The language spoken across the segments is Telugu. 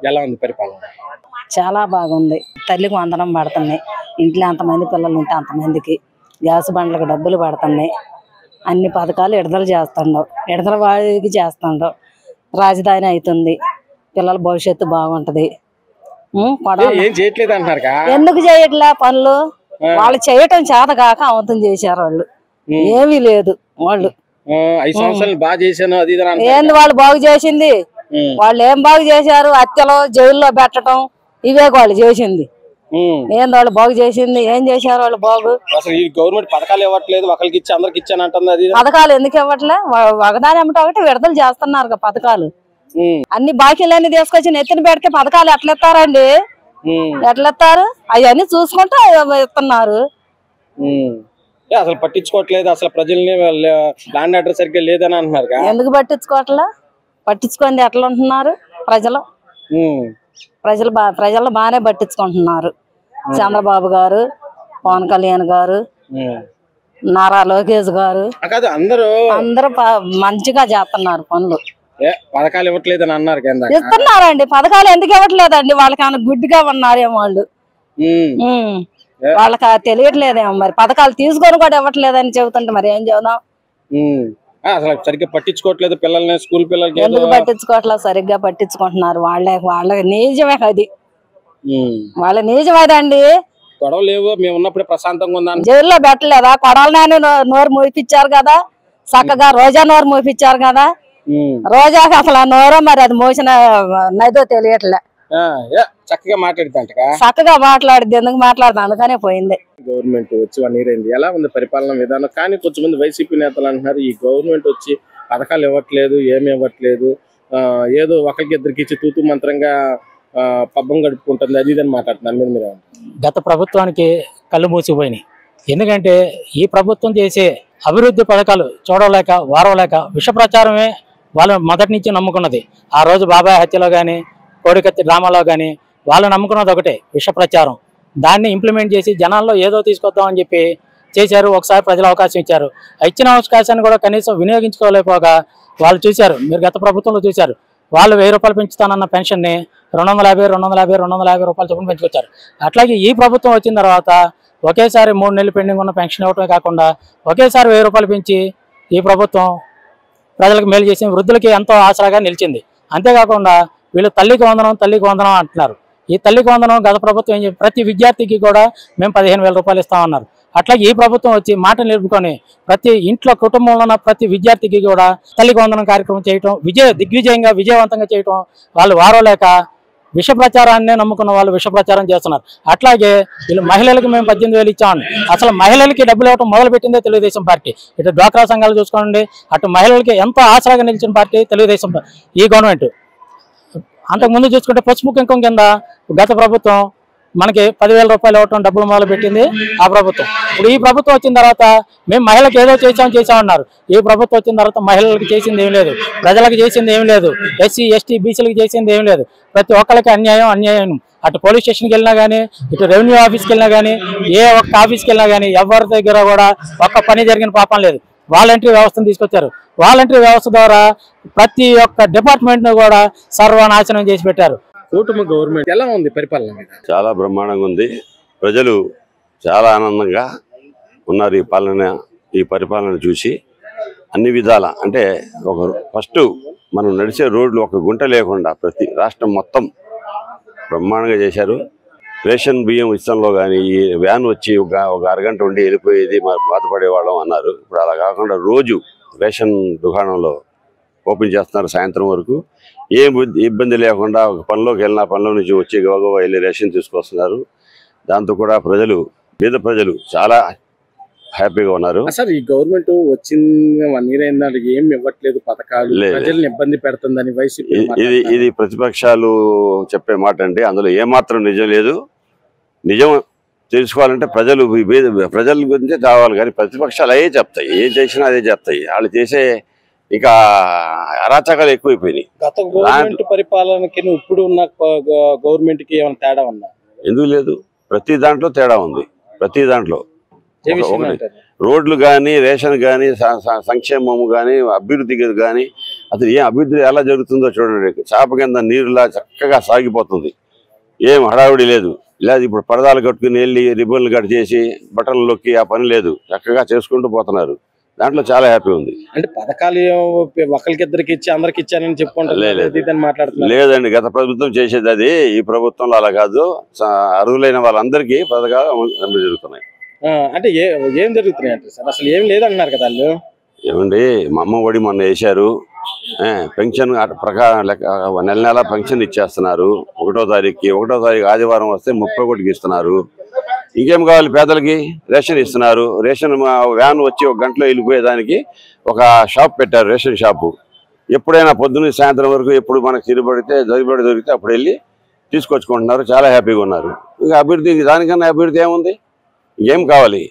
ఎలా ఉంది పరిపాలన? చాలా బాగుంది. తల్లికి వందనం పడుతున్నాయి. ఇంట్లో ఎంతమంది పిల్లలు ఉంటే అంతమందికి గ్యాస్ బండ్లకు డబ్బులు పడుతున్నాయి. అన్ని పథకాలు విడుదల చేస్తుండవు. విడుదల వాడికి చేస్తుండవు. రాజధాని అవుతుంది. పిల్లల భవిష్యత్తు బాగుంటది. ఏం చేయట్లేదు అంటున్నారు. ఎందుకు చేయట్లే పనులు? వాళ్ళు చేయటం చేత కాక అవతం చేశారు. వాళ్ళు ఏమీ లేదు. వాళ్ళు 5 సంవత్సరాలు బాగా చేశాను అది ఏంది వాళ్ళు బాగు చేసింది? వాళ్ళు ఏం బాగు చేశారు? హత్యలో జైల్లో పెట్టడం ఇవే వాళ్ళు చేసింది. ఏంది వాళ్ళు బాగు చేసింది? ఏం చేశారు వాళ్ళు బాగు? అసలు ఈ గవర్నమెంట్ పథకాలు ఇవ్వట్లేదు, ఒకరికి ఇచ్చి అందరికి ఇచ్చాను అంటుంది. అది పథకాలు ఎందుకు ఇవ్వట్లే? ఒకదాని ఏమిటో ఒకటి విడుదల చేస్తున్నారు పథకాలు. అన్ని బాకీలన్నీ తీసుకొచ్చి నెత్తిన పెడితే పథకాలు ఎట్లా ఇస్తారండి? ఎట్లా ఇస్తారు? అవన్నీ చూసుకుంటూ ఇస్తున్నారు. అసలు పట్టించుకోవట్లేదు. అసలు ప్రజల్ని ల్యాండ్ ఆర్డర్ సరిగ్గా లేదని అంటున్నారు. ఎందుకు పట్టించుకోవట్లే? పట్టించుకుంది ఎట్లా ఉంటున్నారు ప్రజలు బాగానే పట్టించుకుంటున్నారు. చంద్రబాబు గారు, పవన్ కళ్యాణ్ గారు, నారా లోకేష్ గారు అందరూ మంచిగా చేస్తున్నారు పనులు. పథకాలు ఇవ్వట్లేదని అన్నారు. ఇస్తున్నారండి. పథకాలు ఎందుకు ఇవ్వట్లేదండి? వాళ్ళకి ఏమైనా గుడ్డిగా ఉన్నారేమో వాళ్ళు. వాళ్ళకి తెలియట్లేదేమో మరి. పథకాలు తీసుకొని కూడా ఇవ్వట్లేదని చెబుతుంటే మరి ఏం చెబుదాం? అసలు సరిగ్గా పట్టించుకోవట్లేదు పిల్లల్ని, స్కూల్ పిల్లలకి. ఎందుకు పట్టించుకోవట్లేదు? సరిగ్గా పట్టించుకుంటున్నారు. వాళ్ళకి నిజమే అది. వాళ్ళ నిజమేదండి. గొడవ లేవు, మేము ఉన్నప్పుడే ప్రశాంతంగా ఉందా? జైల్లో పెట్టలేదా? కొడాలని నోరు మూపించారు కదా చక్కగా. రోజా నోరు మూపించారు కదా. రోజాకి అసలు ఆ నోరో మరి అది మోసిన నదో తెలియట్లే. చక్కగా మాట్లాడుతుంట చక్కగా మాట్లాడిద్ది. ఎందుకు మాట్లాడుతుంది? అందుకనే పోయింది. గవర్నమెంట్ వచ్చి 1 year అయింది. ఎలా ఉంది పరిపాలన విధానం? కానీ కొంతమంది వైసీపీ నేతలు అంటున్నారు ఈ గవర్నమెంట్ వచ్చి పథకాలు ఇవ్వట్లేదు, ఏమి ఇవ్వట్లేదు, ఏదో ఒకరికి ఇద్దరికి ఇచ్చి తూతు మంత్రంగా పబ్బం గడుపుకుంటుంది, అది ఇదని మాట్లాడుతున్నారు. మీరు గత ప్రభుత్వానికి కళ్ళు మూసిపోయినాయి. ఎందుకంటే ఈ ప్రభుత్వం చేసే అభివృద్ధి పథకాలు చూడలేక వారవలేక విష ప్రచారమే వాళ్ళు మొదటి నుంచి నమ్ముకున్నది. ఆ రోజు బాబాయ్ హత్యలో కానీ, కోడికత్తి డ్రామాలో కానీ వాళ్ళు నమ్ముకున్నది ఒకటే, విష ప్రచారం. దాన్ని ఇంప్లిమెంట్ చేసి జనాల్లో ఏదో తీసుకొద్దామని చెప్పి చేశారు. ఒకసారి ప్రజలు అవకాశం ఇచ్చారు. ఇచ్చిన అవకాశాన్ని కూడా కనీసం వినియోగించుకోలేకపోగా వాళ్ళు చూశారు. మీరు గత ప్రభుత్వంలో చూశారు. వాళ్ళు 1000 రూపాయలు పెంచుతానన్న పెన్షన్ని 250 రూపాయలు చొప్పున పెంచుకొచ్చారు. అట్లాగే ఈ ప్రభుత్వం వచ్చిన తర్వాత ఒకేసారి 3 నెలలు పెండింగ్ ఉన్న పెన్షన్ ఇవ్వటమే కాకుండా ఒకేసారి 1000 రూపాయలు పెంచి ఈ ప్రభుత్వం ప్రజలకు మేలు చేసి వృద్ధులకి ఎంతో ఆసరాగా నిలిచింది. అంతేకాకుండా వీళ్ళు తల్లికి వందనం అంటున్నారు. ఈ తల్లికి వందనం గత ప్రభుత్వం ఏం చెప్పి ప్రతి విద్యార్థికి కూడా మేము 15,000 రూపాయలు ఇస్తామన్నారు. అట్లాగే ఈ ప్రభుత్వం వచ్చి మాట నిలుపుకొని ప్రతి ఇంట్లో కుటుంబంలో ఉన్న ప్రతి విద్యార్థికి కూడా తల్లికి వందనం కార్యక్రమం చేయటం దిగ్విజయంగా విజయవంతంగా చేయటం. వాళ్ళు వారోలేక విష ప్రచారాన్ని నమ్ముకున్న వాళ్ళు విష ప్రచారం చేస్తున్నారు. అట్లాగే వీళ్ళు మహిళలకు మేము 18,000 ఇచ్చామని అసలు మహిళలకి డబ్బులు ఇవ్వటం మొదలుపెట్టిందే తెలుగుదేశం పార్టీ. ఇటు డ్వాక్రా సంఘాలు చూసుకోండి, అటు మహిళలకి ఎంతో ఆసరాగా నిలిచిన పార్టీ తెలుగుదేశం ఈ గవర్నమెంట్. అంతకుముందు చూసుకుంటే పసుపు కుంకుమ కింద గత ప్రభుత్వం మనకి 10,000 రూపాయలు ఇవ్వటం డబ్బులు మొదలు పెట్టింది ఆ ప్రభుత్వం. ఇప్పుడు ఈ ప్రభుత్వం వచ్చిన తర్వాత మేము మహిళలకు ఏదో చేసామన్నారు. ఈ ప్రభుత్వం వచ్చిన తర్వాత మహిళలకు చేసింది ఏం లేదు, ప్రజలకు చేసింది ఏం లేదు, ఎస్సీ ఎస్టీ బీసీలకు చేసింది ఏం లేదు. ప్రతి ఒక్కరికి అన్యాయం. అటు పోలీస్ స్టేషన్కి వెళ్ళినా కానీ, ఇటు రెవెన్యూ ఆఫీస్కి వెళ్ళినా కానీ, ఏ ఒక్క ఆఫీస్కి వెళ్ళినా కానీ ఎవరి దగ్గర కూడా ఒక్క పని జరిగిన పాపం లేదు. వాలంటరీ వ్యవస్థను తీసుకొచ్చారు. వాలంటరీ వ్యవస్థ ద్వారా ప్రతి ఒక్క డిపార్ట్మెంట్ను కూడా సర్వనాశనం చేసి పెట్టారు. కూటమి గవర్నమెంట్ ఎలా ఉంది పరిపాలన? చాలా బ్రహ్మాండంగా ఉంది. ప్రజలు చాలా ఆనందంగా ఉన్నారు ఈ పరిపాలన చూసి. అన్ని విధాల అంటే ఫస్ట్ మనం నడిచే రోడ్లు ఒక గుంట లేకుండా ప్రతి రాష్ట్రం మొత్తం బ్రహ్మాండంగా చేశారు. రేషన్ బియ్యం ఇష్టంలో కానీ ఈ వ్యాన్ వచ్చి ఒక అరగంట ఉండి వెళ్ళిపోయేది బాధపడేవాళ్ళం అన్నారు. ఇప్పుడు అలా కాకుండా రోజు రేషన్ దుకాణంలో ఓపెన్ చేస్తున్నారు సాయంత్రం వరకు. ఏం ఇబ్బంది లేకుండా ఒక పనిలోకి వెళ్ళిన పనిలో నుంచి వచ్చి గవగవ వెళ్ళి రేషన్ తీసుకొస్తున్నారు. దాంతో కూడా పేద ప్రజలు చాలా హ్యాపీగా ఉన్నారు. అసలు ఈ గవర్నమెంట్ వచ్చింది 1 year అయిందంటే ఏం ఇవ్వట్లేదు, పథకాలు ప్రజల్ని ఇబ్బంది పెడుతుందని వైసీపీ. ఇది ప్రతిపక్షాలు చెప్పే మాట అండి. అందులో ఏమాత్రం నిజం లేదు. నిజం తెలుసుకోవాలంటే ప్రజల గురించే కావాలి కానీ ప్రతిపక్షాలు అదే చెప్తాయి. ఏం చేసినా అదే చెప్తాయి. వాళ్ళు చేసే ఇంకా అరాచకాలు ఎక్కువైపోయినాయి. గత గవర్నమెంట్ పరిపాలనకి ఇప్పుడు ఉన్న గవర్నమెంట్ కి ఏమైనా తేడా ఉందా? ఎందుకు లేదు, ప్రతి దాంట్లో తేడా ఉంది. ప్రతి దాంట్లో రోడ్లు కానీ, రేషన్ కానీ, సంక్షేమము కానీ, అభివృద్ధి కానీ అసలు ఏం అభివృద్ధి ఎలా జరుగుతుందో చూడండి. చేప కింద నీరులా చక్కగా సాగిపోతుంది, ఏం హడావిడి లేదు. లేదు ఇప్పుడు పరదాలు కట్టుకుని వెళ్ళి రిబ్బన్లు కట్ చేసి బట్టలు నొక్కి ఆ పని లేదు, చక్కగా చేసుకుంటూ పోతున్నారు. దాంట్లో చాలా హ్యాపీ ఉంది. అంటే పథకాలు ఒకరికి ఇద్దరికి ఇచ్చి అందరికి ఇచ్చానని చెప్పుకుంటారు మాట్లాడుతున్నారు. లేదండి, గత ప్రభుత్వం చేసేది అది, ఈ ప్రభుత్వంలో అలా కాదు. అర్హులైన వాళ్ళందరికీ పథకాలు అమలు జరుగుతున్నాయి. అంటే ఏం జరుగుతున్నాయి అంటే సార్ అసలు ఏం లేదన్నారు కదా వాళ్ళు. ఏమండి, మా అమ్మ ఒడి మొన్న వేశారు, పెన్షన్ ప్రకారం నెల నెల పెన్షన్ ఇచ్చేస్తున్నారు. 1వ తారీఖు ఆదివారం వస్తే 31కి ఇస్తున్నారు. ఇంకేం కావాలి పేదలకి? రేషన్ ఇస్తున్నారు. రేషన్ వ్యాన్ వచ్చి 1 గంటలో వెళ్ళిపోయేదానికి ఒక షాప్ పెట్టారు, రేషన్ షాపు. ఎప్పుడైనా పొద్దున్న సాయంత్రం వరకు ఎప్పుడు మనకు దొరికితే అప్పుడు వెళ్ళి తీసుకొచ్చుకుంటున్నారు. చాలా హ్యాపీగా ఉన్నారు. ఇంకా అభివృద్ధి, దానికన్నా అభివృద్ధి ఏముంది? ఏం కావాలి?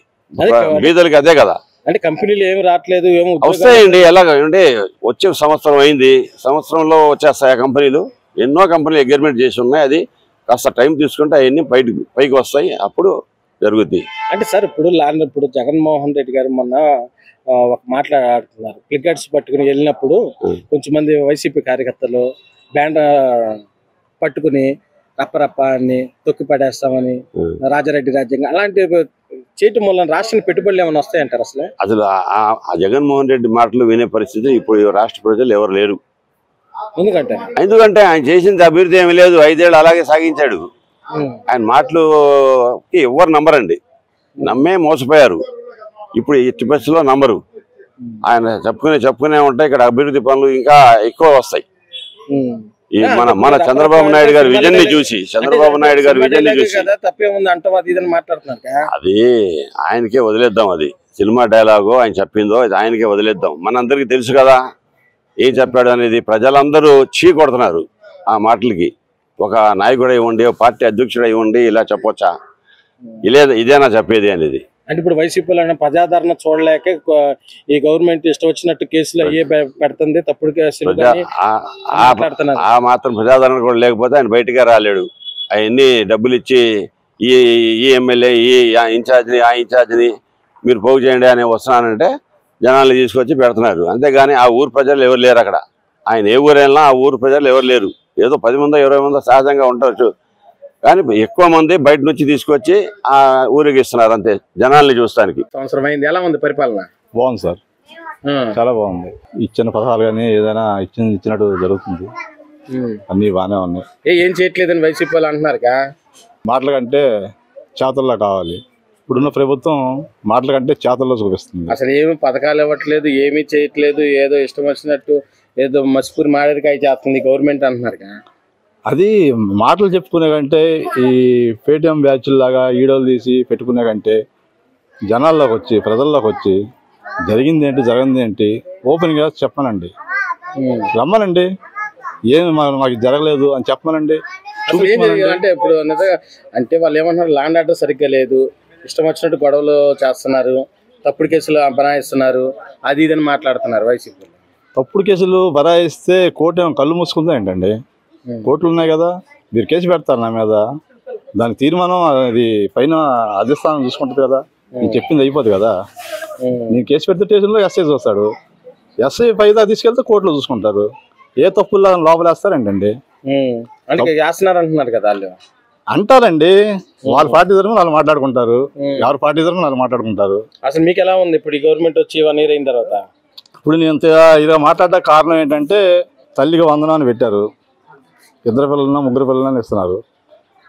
బీదలకి అదే కదా. అంటే కంపెనీలు ఏమి రావట్లేదు, ఏమో వస్తాయండి. ఎలాగంటే వచ్చే సంవత్సరం అయింది, సంవత్సరంలో వచ్చేస్తాయి కంపెనీలు. ఎన్నో కంపెనీలు అగ్రిమెంట్ చేసి ఉన్నాయి. అది కాస్త టైం తీసుకుంటే అవన్నీ పైకి వస్తాయి, అప్పుడు జరుగుద్ది. అంటే సార్ ఇప్పుడు జగన్మోహన్ రెడ్డి గారు మొన్న ఒక మాట్లాడుతున్నారు, ప్లికెట్స్ పట్టుకుని వెళ్ళినప్పుడు కొంచెం మంది వైసీపీ కార్యకర్తలు బ్యాండ్ పట్టుకుని రప్పరప్ప అని తొక్కి పడేస్తామని, రాజారెడ్డి రాజ్యాంగం అలాంటి చేయటం వల్ల రాష్ట్రానికి పెట్టుబడులు ఏమైనా వస్తాయంటారు? అసలు ఆ జగన్మోహన్ రెడ్డి మాటలు వినే పరిస్థితి ఇప్పుడు రాష్ట్ర ప్రజలు ఎవరు లేరు. ఎందుకంటే ఆయన చేసింది అభివృద్ధి ఏమి లేదు. 5 ఏళ్ళు అలాగే సాగించాడు. ఆయన మాటలు ఎవరు నమ్మరండి, నమ్మే మోసపోయారు. ఇప్పుడు ఇట్టి బస్సులో నమ్మరు. ఆయన చెప్పుకునే ఉంటాయి. ఇక్కడ అభివృద్ధి పనులు ఇంకా ఎక్కువ వస్తాయి. ఈ మన చంద్రబాబు నాయుడు గారి విజన్ ని చూసి అది ఆయనకే వదిలేద్దాం. అది సినిమా డైలాగు, ఆయన చెప్పిందో అది ఆయనకే వదిలేద్దాం. మనందరికీ తెలుసు కదా ఏం చెప్పాడు అనేది. ప్రజలందరూ చీ కొడుతున్నారు ఆ మాటలకి. ఒక నాయకుడు అయి ఉండి, పార్టీ అధ్యక్షుడు అయి ఉండి ఇలా చెప్పొచ్చా? ఇదేనా చెప్పేది అనేది. అంటే ఇప్పుడు వైసీపీలో ప్రజాదరణ చూడలేక ఈ గవర్నమెంట్ ఇష్టం వచ్చినట్టు కేసులు అయ్యే పెడుతుంది, తప్పుడు కేసులు. ఆ మాత్రం ప్రజాదరణ కూడా లేకపోతే ఆయన బయటకే రాలేడు. అవన్నీ డబ్బులు ఇచ్చి ఈ ఎమ్మెల్యే ఆ ఇన్ఛార్జిని మీరు పోగు చేయండి అని వస్తున్నానంటే జనాలు తీసుకొచ్చి పెడుతున్నారు. అంతేగాని ఆ ఊరు ప్రజలు ఎవరు లేరు అక్కడ. ఆయన ఏ ఊరైనా ఆ ఊరు ప్రజలు ఎవరు లేరు. ఏదో 10 మందో 20 మందో సహజంగా ఉండవచ్చు, కానీ ఎక్కువ మంది బయట నుంచి తీసుకొచ్చి ఆ ఊరికి ఇస్తున్నారు అంతే, జనాల్ని చూస్తానికి. సంవత్సరం అయింది, ఎలా ఉంది పరిపాలన? బాగుంది సార్, చాలా బాగుంది. ఇచ్చిన పథకాలు కానీ ఏదైనా ఇచ్చినట్టు జరుగుతుంది, అన్ని బాగానే ఉన్నాయి. ఏం చేయట్లేదని వైసీపీ వాళ్ళు అంటున్నారు. మాటల కంటే చేతల్లో కావాలి. ఇప్పుడున్న ప్రభుత్వం మాటల కంటే చేతల్లో చూపిస్తుంది. అసలు ఏమి పథకాలు ఇవ్వట్లేదు, ఏమీ చేయట్లేదు, ఏదో ఇష్టం వచ్చినట్టు ఏదో మసిపూరి మారేడుకాయ చేస్తుంది గవర్నమెంట్ అంటున్నారు. అది మాటలు చెప్పుకునే కంటే ఈ పేటీఎం బ్యాచ్ లాగా ఈడోలు తీసి పెట్టుకునే కంటే జనాల్లోకి వచ్చి ప్రజల్లోకి వచ్చి జరిగింది ఏంటి జరగంది ఏంటి ఓపెన్గా చెప్పమనండి, రమ్మనండి. ఏమి మాకు జరగలేదు అని చెప్పమనండి. అంటే ఇప్పుడు అంటే వాళ్ళు ఏమంటున్నారు, ల్యాండ్ ఆర్డర్ సరిగ్గా లేదు, ఇష్టం వచ్చినట్టు గొడవలు చేస్తున్నారు, తప్పుడు కేసులు బనాయిస్తున్నారు, అది ఇదని మాట్లాడుతున్నారు వైసీపీ. తప్పుడు కేసులు బనాయిస్తే కోర్టు ఏమో కళ్ళు మూసుకుందా ఏంటండి? కోర్టులు ఉన్నాయి కదా, మీరు కేసు పెడతారు నా మీద, దాని తీర్మానం అది పైన అధిష్టానం చూసుకుంటుంది కదా, నేను చెప్పింది అయిపోదు కదా. నేను కేసు పెడితే స్టేషన్లో ఎస్ఐ చూస్తాడు, ఎస్ఐ పైదా తీసుకెళ్తే కోర్టులో చూసుకుంటారు. ఏ తప్పుల్లో లోపలేస్తారంటండి? అంటున్నారు కదా వాళ్ళు. అంటారండి, వాళ్ళ పార్టీ తరఫున వాళ్ళు మాట్లాడుకుంటారు, ఎవరి పార్టీ తరఫున వాళ్ళు మాట్లాడుకుంటారు. అసలు మీకు ఎలా ఉంది ఇప్పుడు ఈ గవర్నమెంట్ వచ్చి 1 year అయిన తర్వాత? ఇప్పుడు నేను ఇలా మాట్లాడడానికి కారణం ఏంటంటే, తల్లికి వందనాన్ని పెట్టారు, 2 పిల్లలన్నా 3 పిల్లలని ఇస్తున్నారు.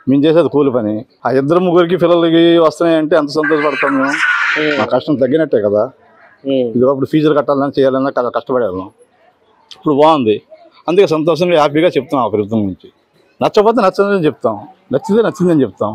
మేము చేసేది కూలి పని. ఆ 2 3 పిల్లలకి వస్తున్నాయంటే ఎంత సంతోషపడతాం మేము. మా కష్టం తగ్గినట్టే కదా. ఇది అప్పుడు ఫీజులు కట్టాలన్నా చేయాలన్నా కష్టపడేవాళ్ళం. ఇప్పుడు బాగుంది, అందుకే సంతోషంగా హ్యాపీగా చెప్తాం. ఆ ప్రభుత్వం గురించి నచ్చకపోతే నచ్చదని చెప్తాం, నచ్చితే నచ్చిందని చెప్తాం.